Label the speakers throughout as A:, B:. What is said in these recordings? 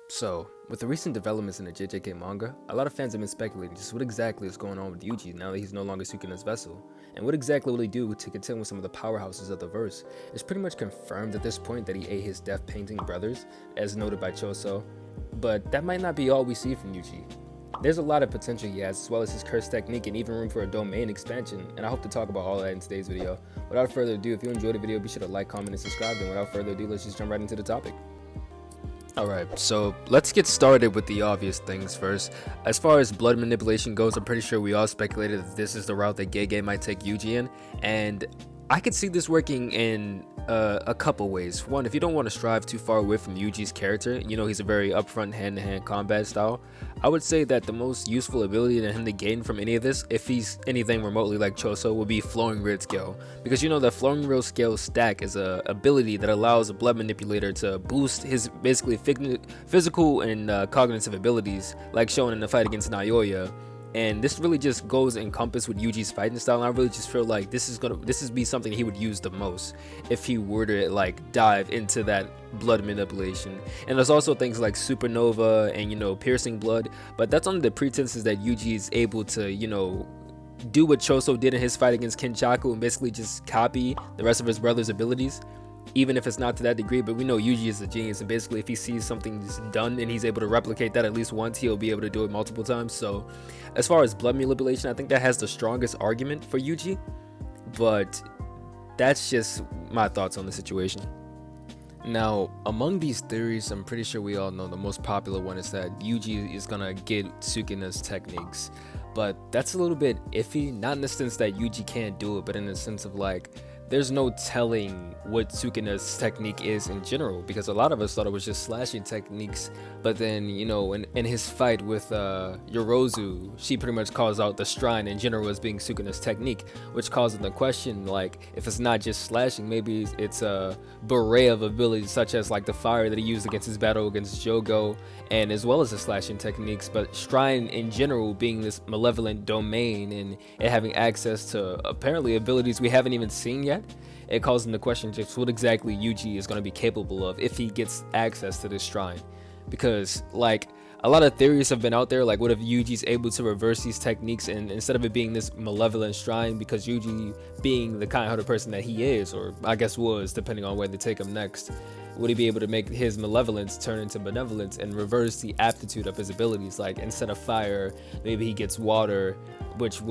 A: So, with the recent developments in the JJK manga, a lot of fans have been speculating just what exactly is going on with Yuji now that he's no longer Sukuna's vessel, and what exactly will he do to contend with some of the powerhouses of the verse. It's pretty much confirmed at this point that he ate his death painting brothers, as noted by Choso, but that might not be all we see from Yuji. There's a lot of potential he has, as well as his curse technique and even room for a domain expansion, and I hope to talk about all that in today's video. Without further ado, if you enjoyed the video, be sure to like, comment, and subscribe, and without further ado, let's just jump right into the topic. Alright, so let's get started with the obvious things first. As far as blood manipulation goes, I'm pretty sure we all speculated that this is the route that Gege might take Yuji in, and I could see this working in a couple ways. One, if you don't want to strive too far away from Yuji's character, you know he's a very upfront hand-to-hand combat style, I would say that the most useful ability to him to gain from any of this, if he's anything remotely like Choso, would be Flowing Red Scale. Because you know the Flowing Red Scale stack is a ability that allows a blood manipulator to boost his basically physical and cognitive abilities, like shown in the fight against Naoya. And this really just goes encompass with Yuji's fighting style, and I really just feel like this is be something he would use the most if he were to like dive into that blood manipulation. And there's also things like supernova and piercing blood, but that's under the pretenses that Yuji is able to do what Choso did in his fight against Kenchaku and basically just copy the rest of his brother's abilities, even if it's not to that degree. But we know Yuji is a genius, and basically if he sees something done and he's able to replicate that at least once, he'll be able to do it multiple times. So as far as blood manipulation, I think that has the strongest argument for Yuji, but that's just my thoughts on the situation. Now, among these theories, I'm pretty sure we all know the most popular one is that Yuji is gonna get Sukuna's techniques, but that's a little bit iffy, not in the sense that Yuji can't do it, but in the sense of like, there's no telling what Sukuna's technique is in general, because a lot of us thought it was just slashing techniques, but then in his fight with Yorozu, she pretty much calls out the shrine in general as being Sukuna's technique, which causes the question, like, if it's not just slashing, maybe it's a beret of abilities such as like the fire that he used against his battle against Jogo, and as well as the slashing techniques, but shrine in general being this malevolent domain and it having access to apparently abilities we haven't even seen yet. It calls into question just what exactly Yuji is going to be capable of if he gets access to this shrine, because like a lot of theories have been out there, like what if Yuji's able to reverse these techniques, and instead of it being this malevolent shrine, because Yuji being the kind-hearted person that he is, or I guess was, depending on where they take him next, would he be able to make his malevolence turn into benevolence and reverse the aptitude of his abilities? Like instead of fire, maybe he gets water, which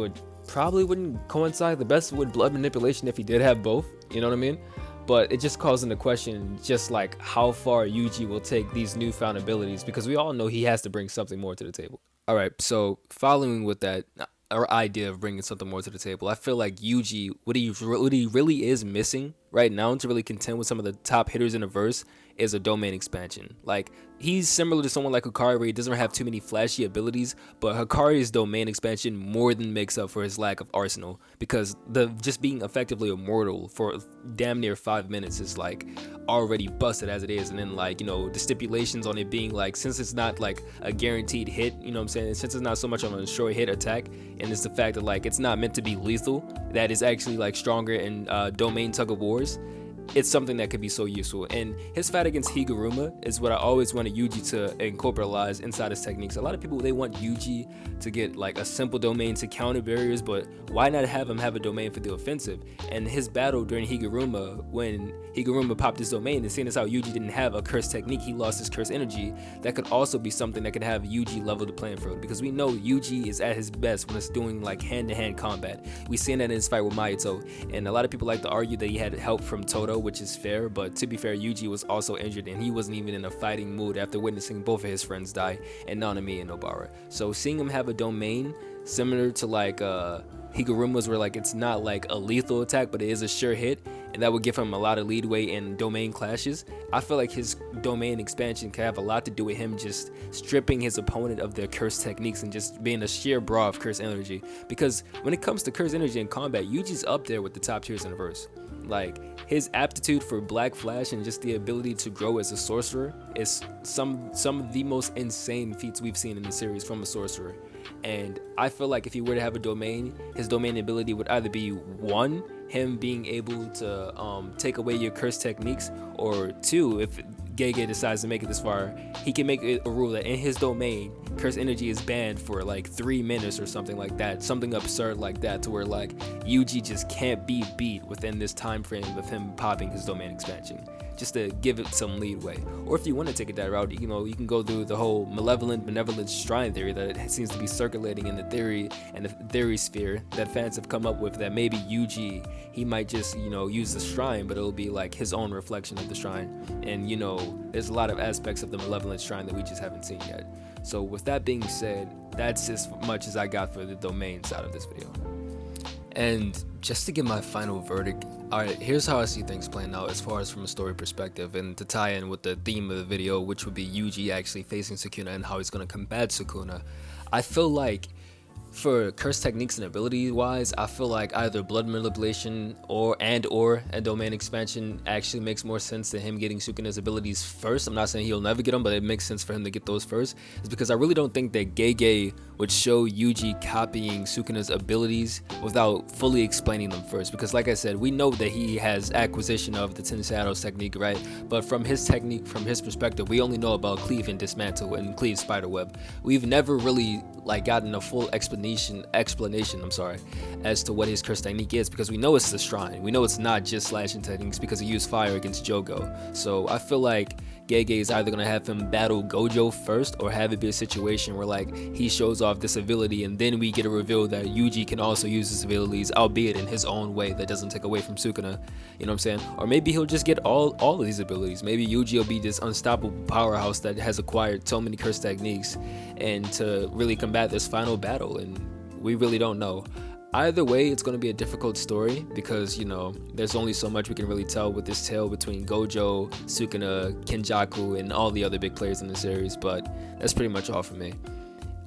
A: probably wouldn't coincide the best with blood manipulation if he did have both, you know what I mean? But it just calls into question just like how far Yuji will take these newfound abilities, because we all know he has to bring something more to the table. All right, so following with that our idea of bringing something more to the table, I feel like Yuji, what he really is missing right now to really contend with some of the top hitters in the verse is a domain expansion. Like he's similar to someone like Hikari, where he doesn't have too many flashy abilities, but Hikari's domain expansion more than makes up for his lack of arsenal, because the just being effectively immortal for damn near 5 minutes is like already busted as it is. And then like the stipulations on it being like, since it's not like a guaranteed hit, you know what I'm saying, since it's not so much on a short hit attack, and it's the fact that like it's not meant to be lethal, that is actually like stronger in domain tug of wars, it's something that could be so useful. And his fight against Higuruma is what I always wanted Yuji to incorporate inside his techniques. A lot of people, they want Yuji to get like a simple domain to counter barriers, but why not have him have a domain for the offensive? And his battle during Higuruma, when Higuruma popped his domain, and seeing as how Yuji didn't have a curse technique, he lost his curse energy, that could also be something that could have Yuji level the playing field, because we know Yuji is at his best when it's doing like hand-to-hand combat. We seen that in his fight with Mayuto, and a lot of people like to argue that he had help from Todo, which is fair, but to be fair, Yuji was also injured and he wasn't even in a fighting mood after witnessing both of his friends die, and Nanami and Nobara. So seeing him have a domain similar to like Higuruma's, where like it's not like a lethal attack, but it is a sure hit, and that would give him a lot of leadway in domain clashes. I feel like his domain expansion can have a lot to do with him just stripping his opponent of their curse techniques and just being a sheer bra of curse energy, because when it comes to curse energy in combat, Yuji's up there with the top tiers in the verse. Like his aptitude for Black Flash and just the ability to grow as a sorcerer is some of the most insane feats we've seen in the series from a sorcerer. And I feel like if he were to have a domain, his domain ability would either be one, him being able to take away your curse techniques, or two, if Gege decides to make it this far, he can make it a rule that in his domain, cursed energy is banned for like 3 minutes or something like that, something absurd like that, to where like Yuji just can't be beat within this time frame of him popping his domain expansion, just to give it some leeway. Or if you want to take it that route, you know, you can go through the whole benevolent shrine theory that it seems to be circulating in the theory and the theory sphere that fans have come up with, that maybe Yuji, he might just, you know, use the shrine, but it'll be like his own reflection of the shrine. And you know, there's a lot of aspects of the malevolent shrine that we just haven't seen yet. So with that being said, that's as much as I got for the domain side of this video. And just to give my final verdict, alright, here's how I see things playing out as far as from a story perspective, and to tie in with the theme of the video, which would be Yuji actually facing Sukuna and how he's going to combat Sukuna. I feel like for curse techniques and ability wise, I feel like either blood manipulation or a domain expansion actually makes more sense than him getting Sukuna's abilities first. I'm not saying he'll never get them, but it makes sense for him to get those first. It's because I really don't think that Gege would show Yuji copying Sukuna's abilities without fully explaining them first. Because like I said, we know that he has acquisition of the 10 Shadows technique, right? But from his technique, from his perspective, we only know about Cleave and Dismantle and Cleave Spiderweb. We've never really like gotten a full explanation as to what his curse technique is, because we know it's the shrine. We know it's not just slashing techniques because he used fire against Jogo. So I feel like Gege is either going to have him battle Gojo first, or have it be a situation where like he shows off this ability and then we get a reveal that Yuji can also use his abilities, albeit in his own way that doesn't take away from Sukuna. You know what I'm saying? Or maybe he'll just get all of these abilities. Maybe Yuji will be this unstoppable powerhouse that has acquired so many curse techniques and to really combat this final battle, and we really don't know. Either way, it's going to be a difficult story because, you know, there's only so much we can really tell with this tale between Gojo, Sukuna, Kenjaku, and all the other big players in the series, but that's pretty much all for me.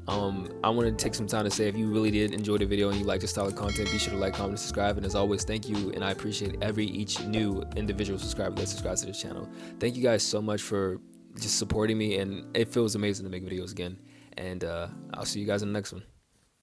A: I wanted to take some time to say, if you really did enjoy the video and you like this style of content, be sure to like, comment, and subscribe. And as always, thank you, and I appreciate each new individual subscriber that subscribes to this channel. Thank you guys so much for just supporting me, and it feels amazing to make videos again. And I'll see you guys in the next one.